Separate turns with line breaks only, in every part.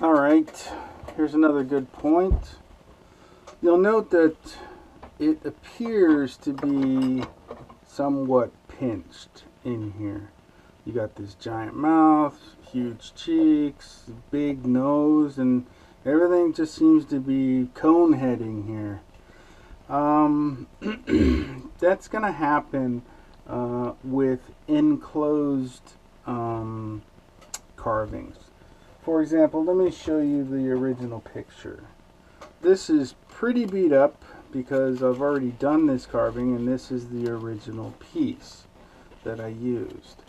Alright, here's another good point. You'll note that it appears to be somewhat pinched in here. You got this giant mouth, huge cheeks, big nose, and everything just seems to be cone heading here. That's going to happen with enclosed carvings. For example, let me show you the original picture. This is pretty beat up because I've already done this carving, and this is the original piece that I used.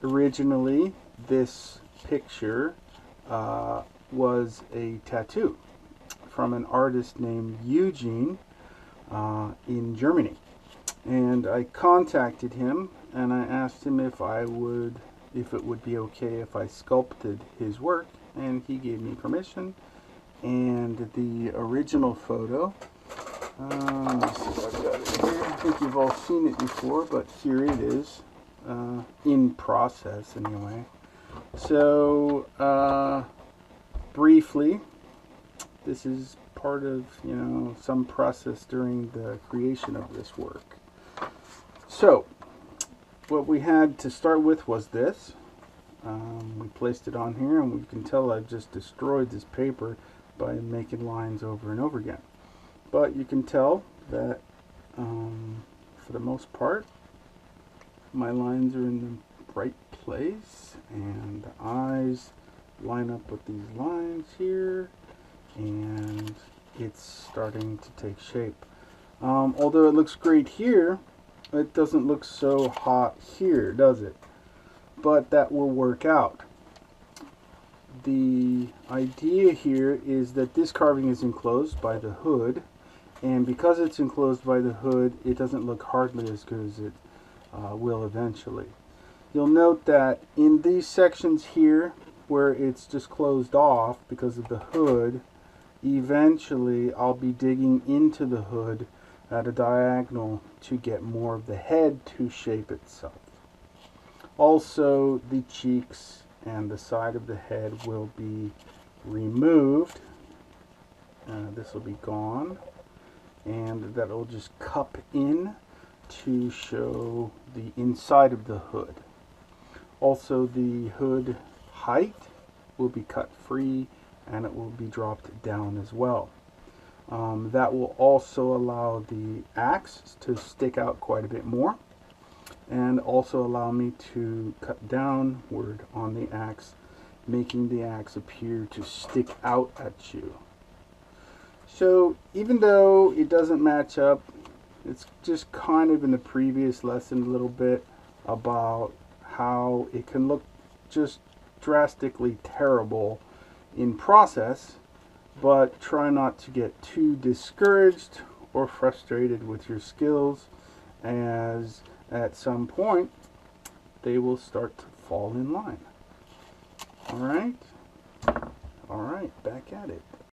Originally, this picture was a tattoo from an artist named Eugene in Germany. And I contacted him and I asked him if it would be okay if I sculpted his work, and he gave me permission. And the original photo, let me see if I've got it here. I think you've all seen it before, but here it is, in process anyway. So, briefly, this is part of, some process during the creation of this work. So, what we had to start with was this. We placed it on here, and we can tell I've just destroyed this paper by making lines over and over again. But you can tell that for the most part my lines are in the right place, and the eyes line up with these lines here, and it's starting to take shape. Although it looks great here, it doesn't look so hot here, does it? But that will work out. The idea here is that this carving is enclosed by the hood, and because it's enclosed by the hood, it doesn't look hardly as good as it will eventually. You'll note that in these sections here, where it's just closed off because of the hood, eventually I'll be digging into the hood at a diagonal to get more of the head to shape itself. Also, the cheeks and the side of the head will be removed. This will be gone, and that will just cup in to show the inside of the hood. Also, the hood height will be cut free, and it will be dropped down as well. That will also allow the axe to stick out quite a bit more, and also allow me to cut downward on the axe, making the axe appear to stick out at you. So even though it doesn't match up, it's just kind of in the previous lesson a little bit about how it can look just drastically terrible in process, but try not to get too discouraged or frustrated with your skills, as at some point they will start to fall in line. Alright, back at it.